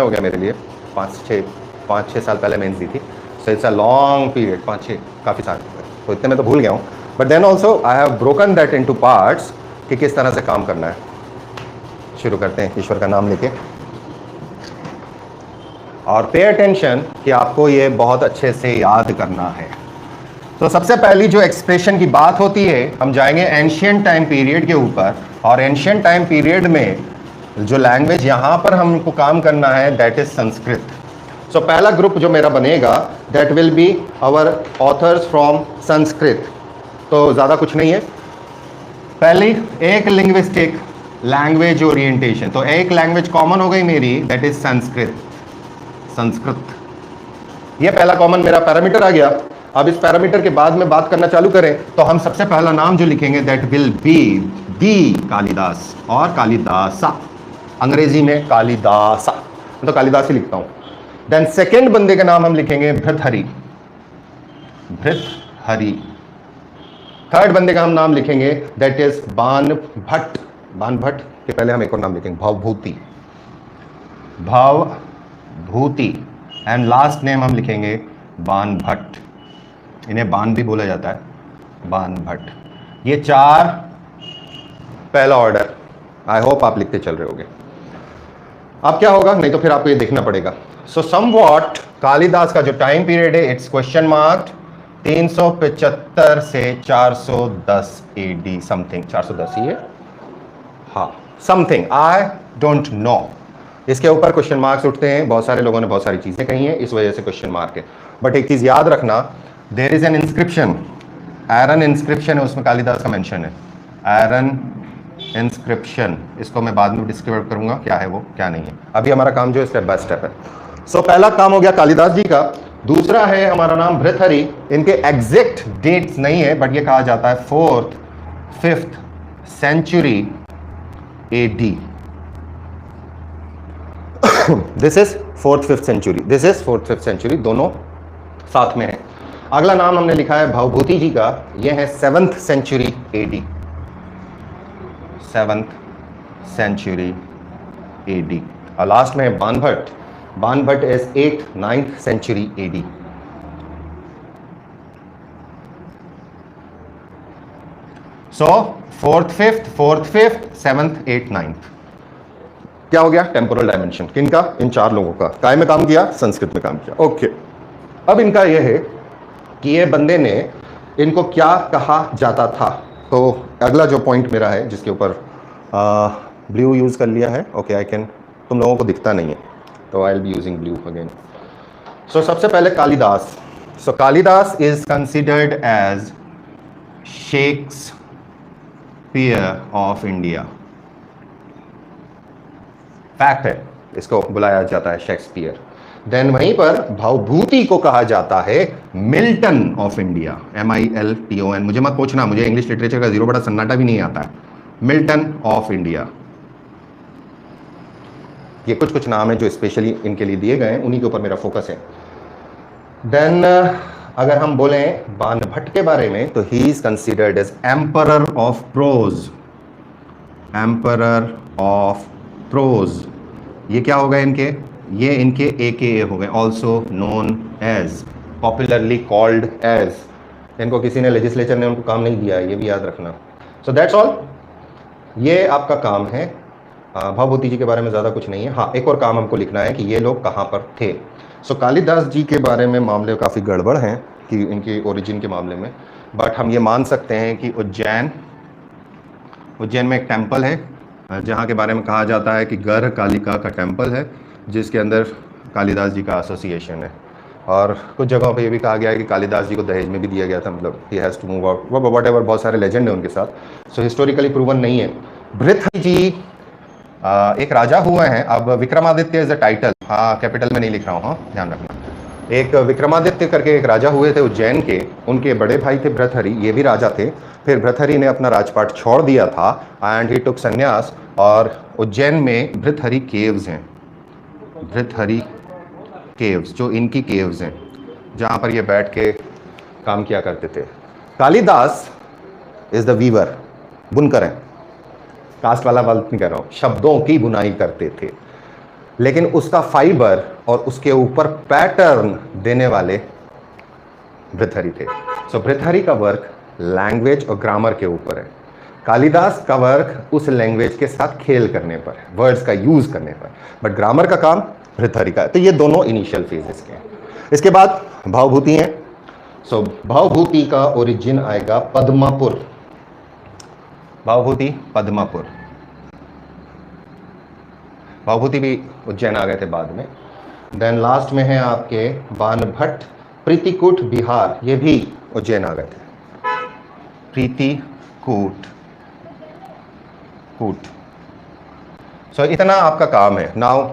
हो गया मेरे लिए, 5-6 साल पहले मेंस दी थी। So it's a long period, 5-6 काफ़ी साल, तो इतने में तो भूल गया हूँ। But then also I have broken that into parts कि किस तरह से काम करना है। शुरू करते हैं ईश्वर का नाम लेके, और पे अटेंशन कि आपको ये बहुत अच्छे से याद करना है। तो सबसे पहली जो एक्सप्रेशन की बात होती है, हम जाएंगे एंशिएंट टाइम पीरियड के ऊपर, और एंशिएंट टाइम पीरियड में जो लैंग्वेज यहाँ पर हमको काम करना है दैट इज संस्कृत। सो पहला ग्रुप जो मेरा बनेगा that will be our authors from Sanskrit. तो ज़्यादा कुछ नहीं है, पहली एक लिंग्विस्टिक लैंग्वेज ओरिएंटेशन, तो एक लैंग्वेज कॉमन हो गई मेरी दैट इज संस्कृत। ये पहला कॉमन मेरा पैरामीटर आ गया। अब इस पैरामीटर के बाद में बात करना चालू करें तो हम सबसे पहला नाम जो लिखेंगे that will be the Kalidas और कालिदासा, अंग्रेजी में कालिदासा, तो कालिदास ही लिखता हूं। देन सेकेंड बंदे का नाम हम लिखेंगे भृतहरि, भृतहरि। थर्ड बंदे का हम नाम लिखेंगे दैट इज बाणभट्ट, बाणभट्ट के पहले हम एक और नाम लिखेंगे Bhavabhuti, Bhavabhuti. And last name हम लिखेंगे बाणभट्ट, इन्हें बाण भी बोला जाता है, बाणभट्ट। ये चार पहला ऑर्डर, आई होप आप लिखते चल रहे होगे। अब क्या होगा, नहीं तो फिर आपको ये देखना पड़ेगा। सो समवॉट कालिदास का जो टाइम पीरियड है इट्स क्वेश्चन मार्क 375 से 410 एडी समथिंग, 410 ही है, हाँ समथिंग, आई डोंट नो। इसके ऊपर क्वेश्चन मार्क्स उठते हैं, बहुत सारे लोगों ने बहुत सारी चीजें कही हैं, इस वजह से क्वेश्चन मार्क है। बट एक चीज याद रखना, there is an inscription, Eran inscription है, उसमें कालिदास का मेंशन है, एरन इंस्क्रिप्शन। इसको मैं बाद में डिस्क्राइब करूंगा क्या है वो क्या नहीं है, अभी हमारा काम जो है स्टेप बाय स्टेप है। सो पहला काम हो गया कालिदास जी का। दूसरा है हमारा नाम भृतहरि, इनके एग्जैक्ट डेट्स नहीं है बट ये कहा जाता है 4th 5th century AD. This is 4th 5th century, this is 4th 5th century, दोनों साथ में है। अगला नाम हमने लिखा है भवभूति जी का, ये है 7th century AD, 7th century AD. और लास्ट में है Banabhatta, Banabhatta is 8th 9th century AD. So 4th 5th 7th 8th 9th क्या हो गया, टेम्पोरल डायमेंशन किनका, इन चार लोगों का। काय में काम किया, संस्कृत में काम किया, ओके। अब इनका यह है कि ये बंदे ने इनको क्या कहा जाता था। तो अगला जो पॉइंट मेरा है जिसके ऊपर ब्लू यूज कर लिया है, ओके आई कैन, तुम लोगों को दिखता नहीं है तो I will be using blue again. So सबसे पहले Kalidas, so Kalidas is considered as Shakespeare of India, fact है, इसको बुलाया जाता है शेक्सपियर। देन वहीं पर भवभूति को कहा जाता है मिल्टन ऑफ इंडिया, MILTON। मुझे मत पूछना, मुझे इंग्लिश लिटरेचर का 0 बटा सन्नाटा भी नहीं आता है। मिल्टन ऑफ इंडिया, ये कुछ कुछ नाम है जो स्पेशली इनके लिए दिए गए हैं, उन्हीं के ऊपर मेरा फोकस है। देन अगर हम बोलें बाणभट्ट के बारे में तो he is considered as emperor of prose, emperor of prose. ये क्या हो गए इनके, ये इनके AKA हो गए, also known as, popularly called as. इनको किसी ने, लेजिस्लेचर ने उनको काम नहीं दिया है, ये भी याद रखना। सो दैट्स ऑल, ये आपका काम है। भवभूति जी के बारे में ज़्यादा कुछ नहीं है। हाँ, एक और काम हमको लिखना है कि ये लोग कहाँ पर थे। सो कालिदास जी के बारे में मामले काफ़ी गड़बड़ हैं कि इनके ओरिजिन के मामले में, बट हम ये मान सकते हैं कि उज्जैन में एक टेम्पल है जहाँ के बारे में कहा जाता है कि गर्ह कालिका का टेम्पल है, जिसके अंदर कालिदास जी का एसोसिएशन है। और कुछ जगहों पे ये भी कहा गया है कि कालिदास जी को दहेज में भी दिया गया था, मतलब he has to move out, whatever, बहुत सारे लेजेंड है उनके साथ। सो हिस्टोरिकली प्रूवन नहीं है। भृतहरि जी एक राजा हुए हैं। अब विक्रमादित्य इज अ टाइटल, हाँ कैपिटल में नहीं लिख रहा हूँ, हाँ ध्यान रखना। एक विक्रमादित्य करके एक राजा हुए थे उज्जैन के, उनके बड़े भाई थे भृतहरि, ये भी राजा थे। फिर भृतहरि ने अपना राजपाट छोड़ दिया था एंड ही टुक संन्यास, और उज्जैन में भृतहरि केव्स हैं, भृतहरि केव्स, जो इनकी केव्स हैं जहाँ पर ये बैठ के काम किया करते थे। कालिदास इज द वीवर, बुनकर हैं, कास्ट वाला बात नहीं कर रहा हूँ, शब्दों की बुनाई करते थे। लेकिन उसका फाइबर और उसके ऊपर पैटर्न देने वाले भृतहरि थे। सो भृतहरि का वर्क लैंग्वेज और ग्रामर के ऊपर है, कालिदास का वर्क उस लैंग्वेज के साथ खेल करने पर है, वर्ड्स का यूज करने पर, बट ग्रामर का काम भृतहरि का है। तो ये दोनों इनिशियल फेजेस के हैं। इसके बाद भावभूति हैं। सो भावभूति का ओरिजिन आएगा पद्मापुर, भावभूति पद्मापुर। भावभूति भी उज्जैन आ गए थे बाद में। देन लास्ट में है आपके बाणभट्ट प्रीतिकूट बिहार, ये भी उज्जैन आ गए थे। प्रीतिकूट कूट। सो इतना आपका काम है। नाउ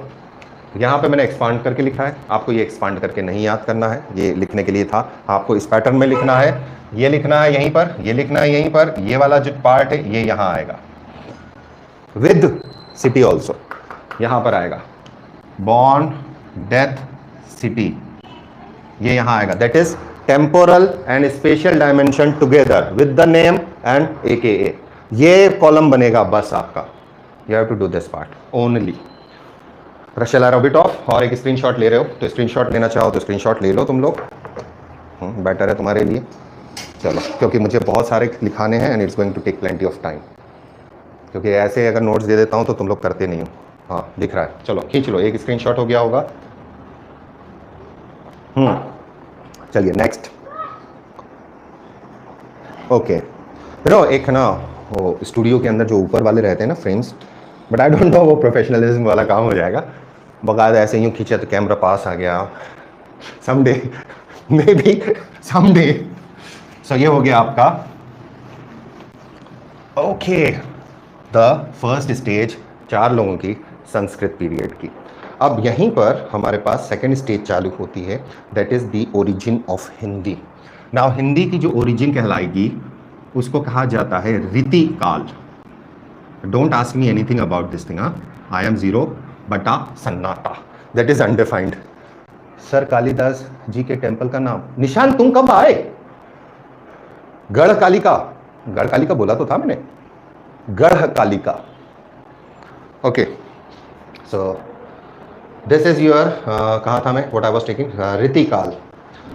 यहाँ पे मैंने एक्सपांड करके लिखा है, आपको ये एक्सपांड करके नहीं याद करना है, ये लिखने के लिए था। आपको इस पैटर्न में लिखना है, ये लिखना है यहीं पर, ये लिखना है यहीं पर, ये वाला जो पार्ट है ये यहाँ आएगा विद सिटी ऑल्सो, यहाँ पर आएगा बॉर्न डेथ सिटी, ये यहाँ आएगा। That is temporal and spatial dimension together with the name and AKA, ये कॉलम बनेगा बस आपका। You have to do this part only. रशल आर बिट ऑफ। और एक स्क्रीनशॉट ले रहे हो तो स्क्रीनशॉट लेना चाहो तो स्क्रीनशॉट ले लो तुम लोग, बेटर है तुम्हारे लिए। चलो, क्योंकि मुझे बहुत सारे लिखाने हैं and it's going to take plenty of time, क्योंकि ऐसे अगर नोट्स दे देता हूँ तो तुम लोग करते नहीं हो। हाँ दिख रहा है, चलो खींच लो, एक स्क्रीनशॉट हो गया होगा। चलिए नेक्स्ट। ओके, एक ना वो स्टूडियो के अंदर जो ऊपर वाले रहते हैं ना frames, but I don't know वो प्रोफेशनलिज्म वाला काम हो जाएगा। बकायदा ऐसे यूँ खींचा तो कैमरा पास आ गया, समडे मे बी समडे। सो ये हो गया आपका ओके द फर्स्ट स्टेज 4 लोगों की संस्कृत पीरियड की। अब यहीं पर हमारे पास सेकेंड स्टेज चालू होती है, that is the origin of Hindi. Now Hindi की जो ओरिजिन कहलाएगी उसको कहा जाता है Riti Kaal. Don't ask me anything about this thing, I am 0 बटा सन्नाटा, that is undefined. Sir Kalidas ji के टेम्पल का नाम, निशान तुम कब आए? गढ़कालिका, गढ़कालिका बोला तो था मैंने, Garhkalika. Okay, so this is your कहाँ था मैं, what I was taking, Ritikal.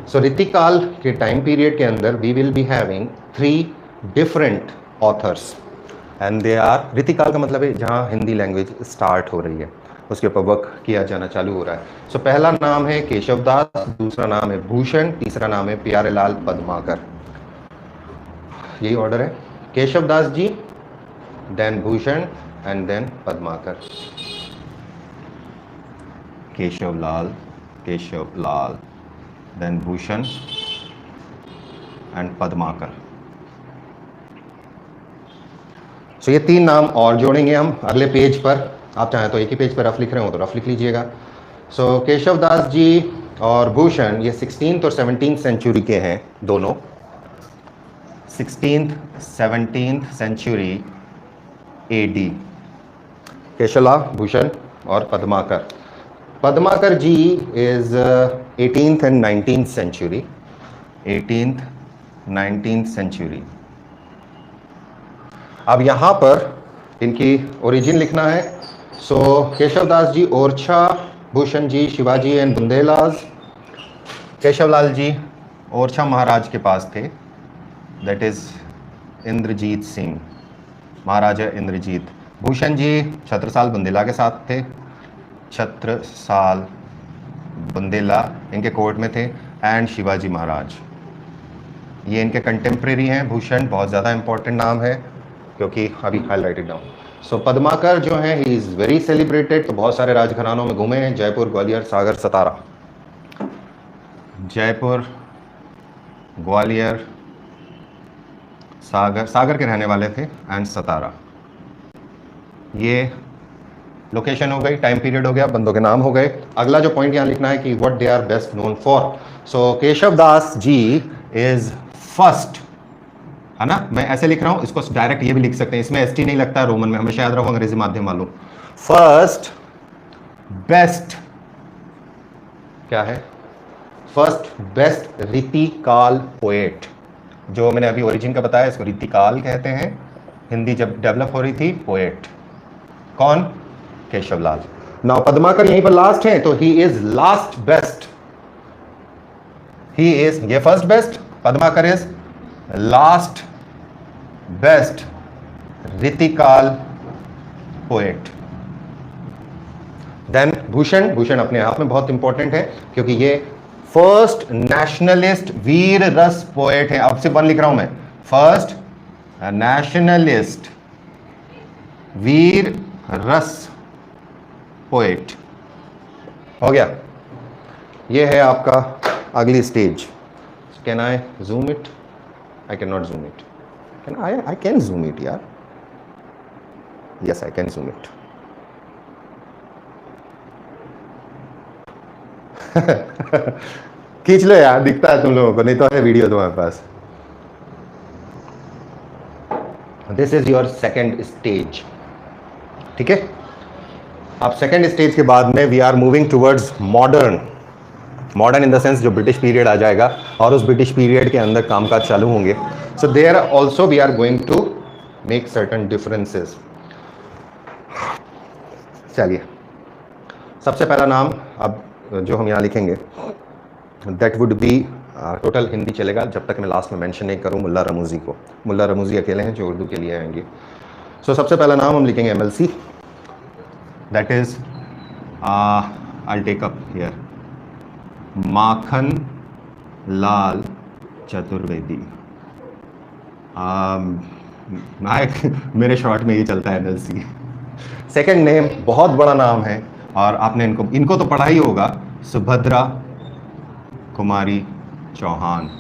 So Ritikal के टाइम पीरियड के अंदर we will be having 3 different authors and they are, Ritikal का मतलब है जहाँ हिंदी लैंग्वेज स्टार्ट हो रही है, उसके ऊपर वर्क किया जाना चालू हो रहा है। सो पहला नाम है केशवदास, दूसरा नाम है भूषण, तीसरा नाम है प्यारेलाल पद्माकर। यही ऑर्डर है, Keshavdas ji, then Bhushan and then Padmakar. Keshavlal, Keshavlal, then Bhushan and Padmakar. So ये 3 नाम और जोड़ेंगे हम अगले पेज पर। आप चाहें तो एक ही पेज पर रफ लिख रहे हो तो रफ लिख लीजिएगा। सो केशवदास जी और भूषण ये 16th और 17th सेंचुरी के हैं दोनों, 16th 17th century AD। Keshavlal, Bhushan और Padmakar. Padmakar ji is 18th and 19th century, 18th 19th century. अब यहाँ पर इनकी ओरिजिन लिखना है। So Keshavdas ji Orchha, Bhushan ji Shivaji and Bundelas. केशवलाल जी ओरछा महाराज के पास थे, दैट इज इंद्रजीत सिंह, महाराजा इंद्रजीत। भूषण जी छत्रसाल बुंदेला के साथ थे, छत्रसाल बुंदेला इनके कोर्ट में थे। एंड शिवाजी महाराज ये इनके कंटेम्प्रेरी हैं। भूषण बहुत ज़्यादा इंपॉर्टेंट नाम है क्योंकि अभी आई राइट इट डाउन। सो पद्माकर जो है ही इज़ वेरी सेलिब्रेटेड, तो बहुत सारे राजघरानों में घूमे हैं, जयपुर, ग्वालियर, सागर, सतारा। जयपुर, ग्वालियर, सागर, सागर के रहने वाले थे, एंड सतारा। ये लोकेशन हो गई, टाइम पीरियड हो गया, बंदों के नाम हो गए। अगला जो पॉइंट यहाँ लिखना है कि what they are best known for. So Keshavdas ji is first, है ना, मैं ऐसे लिख रहा हूँ, इसको डायरेक्ट ये भी लिख सकते हैं, इसमें एसटी नहीं लगता है रोमन में, हमेशा याद रखो अंग्रेजी माध्यम वालों। फर्स्ट बेस्ट क्या है, फर्स्ट बेस्ट रीतिकाल पोएट। जो मैंने अभी ओरिजिन का बताया, इसको रीतिकाल कहते हैं। हिंदी जब डेवलप हो रही थी, पोएट कौन, केशवलाल। नाउ पद्माकर यहीं पर लास्ट है, तो he is last best, he is, ये first best, Padmakar is last best Ritikal poet. Then Bhushan, Bhushan अपने आप में बहुत इंपॉर्टेंट है क्योंकि ये फर्स्ट नेशनलिस्ट वीर रस पोएट है। अब से वन लिख रहा हूं मैं, फर्स्ट नेशनलिस्ट वीर रस पोएट। हो गया, ये है आपका अगली stage. Can I zoom it? I can not zoom it. Can I can zoom it यार, yes I can zoom it. खींच लो यार, दिखता है तुम लोगों को, नहीं तो है वीडियो तुम्हारे पास। This is your second stage, ठीक है। अब सेकेंड स्टेज के बाद में we are moving towards modern. Modern in the sense जो ब्रिटिश पीरियड आ जाएगा और उस ब्रिटिश पीरियड के अंदर कामकाज चालू होंगे। So there also we are going to make certain differences. चलिए, सबसे पहला नाम अब जो हम यहाँ लिखेंगे that would be, total Hindi चलेगा जब तक मैं लास्ट में मेंशन नहीं करूँ मुल्ला रमूजी को। मुल्ला रमूजी अकेले हैं जो उर्दू के लिए आएंगे। सो सबसे पहला नाम हम लिखेंगे MLC, that is I take up here Makhan Lal Chaturvedi. मेरे शॉर्ट में ये चलता है MLC। सेकंड नेम बहुत बड़ा नाम है और आपने इनको तो पढ़ा ही होगा, सुभद्रा कुमारी चौहान।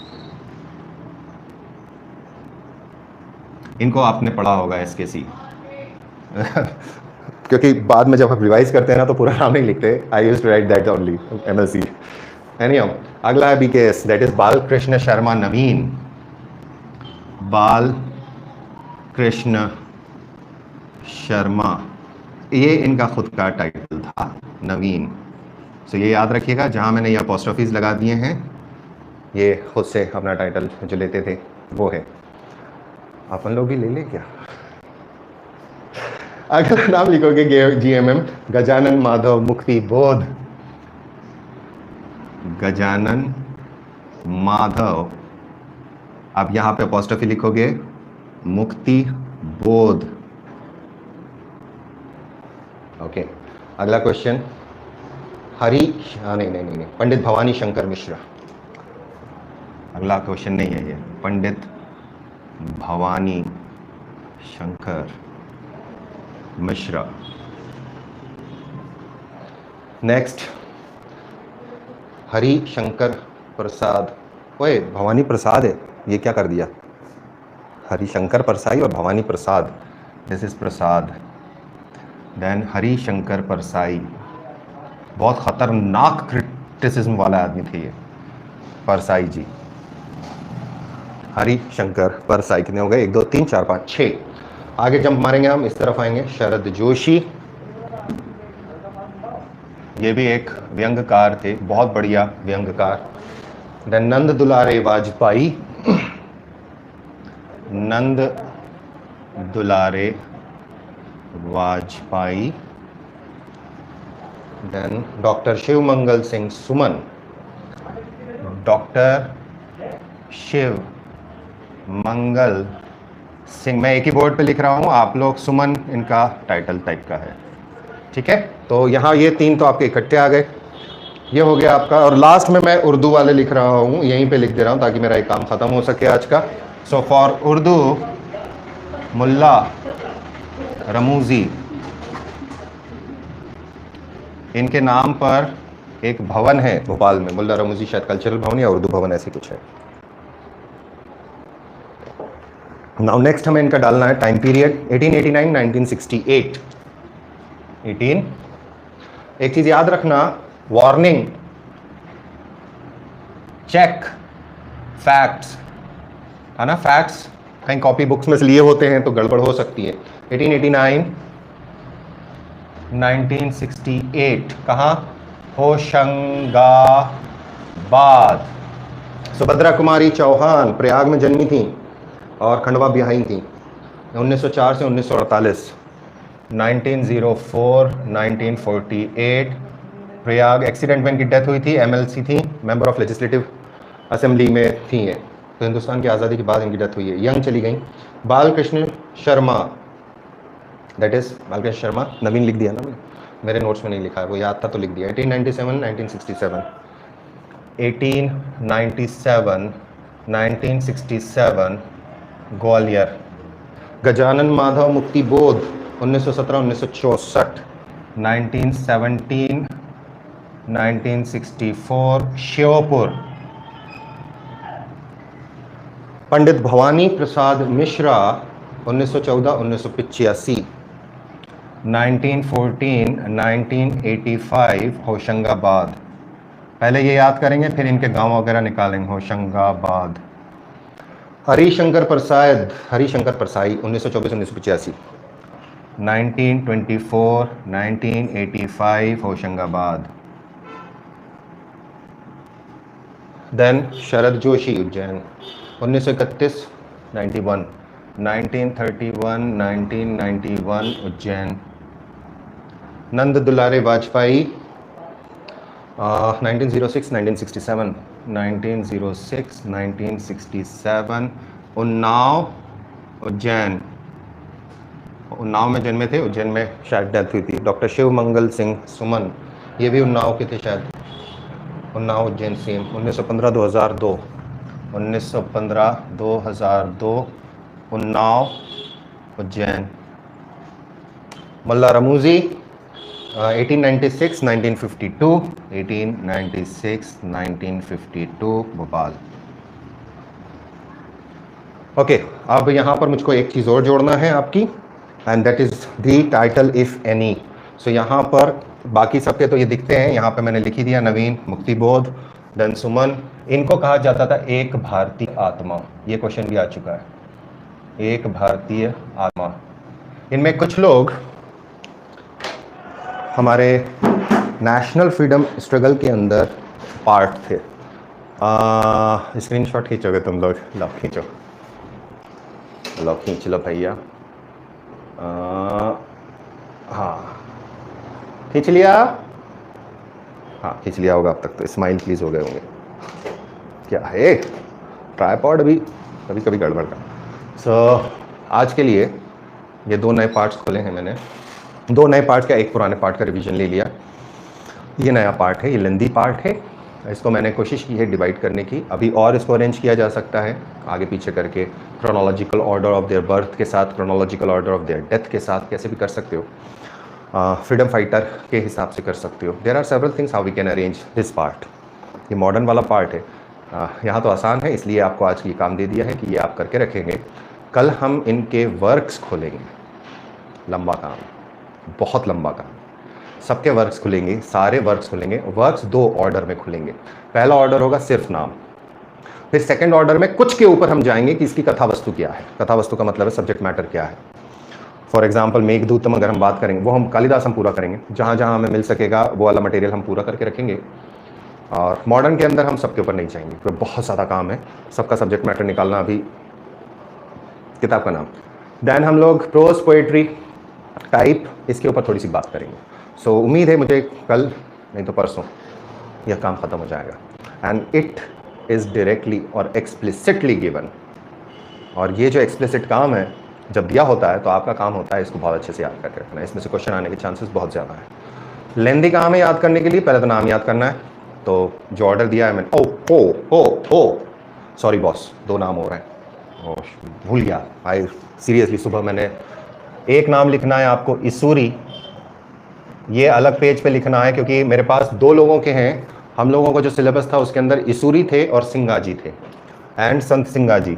इनको आपने पढ़ा होगा SKC। क्योंकि बाद में जब हम रिवाइज करते हैं ना तो पूरा नाम नहीं लिखते। I used to write that only MLC। Anyhow, अगला है BKS, दैट इज बाल कृष्ण शर्मा नवीन। बाल कृष्ण शर्मा, ये इनका खुद का टाइटल था, नवीन। सो ये याद रखिएगा, जहाँ मैंने ये अपॉस्ट्रोफीज लगा दिए हैं ये खुद से अपना टाइटल जो लेते थे वो है। अपन लोग भी ले लें क्या? अगला नाम लिखोगे GMM, गजानन माधव मुक्ति बोध। गजानन माधव, अब यहाँ पे अपॉस्ट्रोफी लिखोगे मुक्ति बोध। ओके, अगला क्वेश्चन नहीं, पंडित भवानी शंकर मिश्रा। अगला क्वेश्चन नहीं है ये, पंडित भवानी शंकर मिश्रा। नेक्स्ट हरि शंकर प्रसाद। ओए, भवानी प्रसाद है, ये क्या कर दिया? हरिशंकर परसाई और Bhavani Prasad, this is Prasad. Then Hari Shankar Parsai, बहुत खतरनाक क्रिटिसिज्म वाला आदमी थे ये परसाई जी। हरि शंकर परसाई, कितने हो गए? 1 2 3 4 5 6। आगे जंप मारेंगे हम, इस तरफ आएंगे। शरद जोशी, ये भी एक व्यंग्यकार थे, बहुत बढ़िया व्यंग्यकार। देन नंद दुलारे वाजपेयी, नंद दुलारे Vajpayee. Then doctor Shiv Mangal Singh Suman, doctor Shiv Mangal Singh. मैं एक ही बोर्ड पे लिख रहा हूँ, आप लोग सुमन इनका टाइटल टाइप का है, ठीक है। तो यहाँ ये 3 तो आपके इकट्ठे आ गए, ये हो गया आपका। और लास्ट में मैं उर्दू वाले लिख रहा हूँ, यहीं पे लिख दे रहा हूँ ताकि मेरा एक काम ख़त्म हो सके आज का। सो फॉर उर्दू मुल्ला रमूजी, इनके नाम पर एक भवन है भोपाल में, मुल्ला रमूजी शायद कल्चरल भवन या उर्दू भवन ऐसे कुछ है। नाउ नेक्स्ट हमें इनका डालना है टाइम पीरियड 1889 1968। 18। एक चीज याद रखना, वार्निंग, चेक फैक्ट्स, है ना। फैक्ट्स कहीं कॉपी बुक्स में से लिए होते हैं तो गड़बड़ हो सकती है। 1889 1968 कहाँ? होशंगाबाद। सुभद्रा कुमारी चौहान प्रयाग में जन्मी थी और खंडवा ब्याही थी, 1904 से 1948। 1904, 1948 प्रयाग एक्सीडेंट में इनकी डेथ हुई थी। एमएलसी थी, मेंबर ऑफ लेजिस्लेटिव असेंबली में थी ये, तो हिंदुस्तान की आज़ादी के बाद इनकी डेथ हुई है, यंग चली गई। बालकृष्ण शर्मा, दैट इज बालकृष्ण शर्मा, नवीन लिख दिया ना मैंने, मेरे नोट्स में नहीं लिखा है, वो याद था तो लिख दिया। 1897, 1967, 1897, 1967 ग्वालियर। गजानन माधव मुक्तिबोध 1917, 1964, 1917, 1964 श्योपुर। पंडित भवानी प्रसाद मिश्रा 1914, 1985, 1914, 1985 होशंगाबाद। पहले ये याद करेंगे फिर इनके गांव वगैरह निकालेंगे। होशंगाबाद। हरिशंकर प्रसाद, हरिशंकर परसाई 1924, 1985, 1924, 1985 होशंगाबाद। देन शरद जोशी उज्जैन 1931, 91, 1931, 1991 उज्जैन। नंद दुलारे वाजपेयी 1906, 1967, 1906, 1967 उन्नाव उज्जैन। उन्नाव में जन्मे थे, उज्जैन में शायद डेथ हुई थी। डॉक्टर शिव मंगल सिंह सुमन, ये भी उन्नाव के थे शायद, उन्नाव उज्जैन सेम। 1915, 2002, 1915, 2002 उन्नाव उज्जैन। मुल्ला रमूजी 1896, 1952, 1896, 1952 भोपाल। ओके, अब यहाँ पर मुझको एक चीज़ और जोड़ना है आपकी, and that is the title if any. So यहाँ पर बाकी सबके तो ये दिखते हैं, यहाँ पे मैंने लिख ही दिया, नवीन, मुक्तिबोध, देन सुमन। इनको कहा जाता था एक भारतीय आत्मा, ये क्वेश्चन भी आ चुका है, एक भारतीय आत्मा। इनमें कुछ लोग हमारे नेशनल फ्रीडम स्ट्रगल के अंदर पार्ट थे। स्क्रीनशॉट खींचोगे तुम लोग? लो खींचो, लो खींच लो भैया। हाँ खींच लिया, हाँ खींच लिया होगा अब तक तो। स्माइल प्लीज हो गए होंगे। क्या है, ट्राइपॉड भी कभी कभी गड़बड़ का। सो आज के लिए ये दो नए पार्ट्स खोले हैं मैंने, दो नए पार्ट का, एक पुराने पार्ट का रिवीजन ले लिया। ये नया पार्ट है, ये लेंदी पार्ट है, इसको मैंने कोशिश की है डिवाइड करने की। अभी और इसको अरेंज किया जा सकता है आगे पीछे करके, chronological order of their birth के साथ, chronological order of their death के साथ, कैसे भी कर सकते हो। फ्रीडम फाइटर के हिसाब से कर सकते हो। There are several things how we can arrange this part. ये मॉडर्न वाला पार्ट है, यहाँ तो आसान है, इसलिए आपको आज ये काम दे दिया है कि ये आप करके रखेंगे। कल हम इनके वर्क्स खोलेंगे, लंबा काम, बहुत लंबा काम, सबके वर्क्स खुलेंगे, सारे वर्क्स खुलेंगे। वर्क्स दो ऑर्डर में खुलेंगे। पहला ऑर्डर होगा सिर्फ नाम, फिर सेकंड ऑर्डर में कुछ के ऊपर हम जाएंगे कि इसकी कथा वस्तु क्या है। कथा वस्तु का मतलब है सब्जेक्ट मैटर क्या है। फॉर एग्जाम्पल मेघदूतम अगर हम बात करेंगे, वो हम कालिदास हम पूरा करेंगे, जहाँ जहाँ हमें मिल सकेगा वो वाला मटेरियल हम पूरा करके रखेंगे। और मॉडर्न के अंदर हम सबके ऊपर नहीं जाएंगे क्योंकि बहुत ज़्यादा काम है, सबका सब्जेक्ट मैटर निकालना अभी किताब का नाम। देन हम लोग प्रोज पोएट्री टाइप, इसके ऊपर थोड़ी सी बात करेंगे। सो उम्मीद है मुझे कल नहीं तो परसों यह काम ख़त्म हो जाएगा। एंड इट इज़ डायरेक्टली और एक्सप्लिसिटली गिवन। और ये जो एक्सप्लिसिट काम है जब दिया होता है तो आपका काम होता है इसको बहुत अच्छे से याद करके रखना। इसमें से क्वेश्चन आने के चांसेस बहुत ज़्यादा है। लेंदी काम है याद करने के लिए, पहले तो नाम याद करना है। तो जो ऑर्डर दिया है मैंने, ओ सॉरी बॉस, दो नाम हो रहे हैं, भूल गया। आई सीरियसली, सुबह मैंने एक नाम लिखना है आपको, इसूरी, ये अलग पेज पे लिखना है क्योंकि मेरे पास दो लोगों के हैं। हम लोगों को जो सिलेबस था उसके अंदर इसूरी थे और सिंगाजी थे, एंड संत सिंगाजी।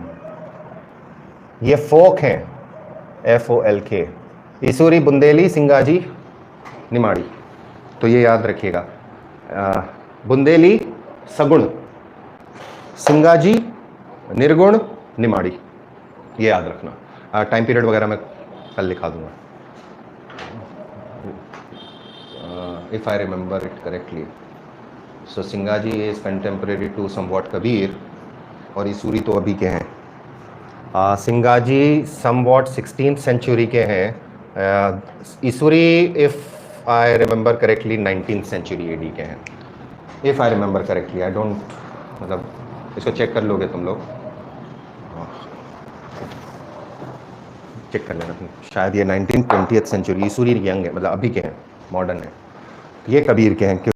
ये फोक हैं, FOLK, इसूरी बुंदेली, सिंगाजी निमाड़ी। तो ये याद रखिएगा, बुंदेली सगुण, सिंगाजी निर्गुण, निमाड़ी, ये याद रखना। टाइम पीरियड वगैरह मैं कल लिखा दूंगा, if I remember it correctly. So Singaji is contemporary to somewhat Kabir, और इसूरी तो अभी के हैं। सिंगाजी समवॉट 16th सेंचुरी के हैं, Isuri if I remember correctly 19th century AD के हैं, if I remember correctly. I don't, मतलब इसको चेक कर लोगे तुम लोग, चेक कर लेना, शायद ये 19th 20th century Isuri young है, मतलब अभी के हैं, मॉडर्न है। ये कबीर के हैं।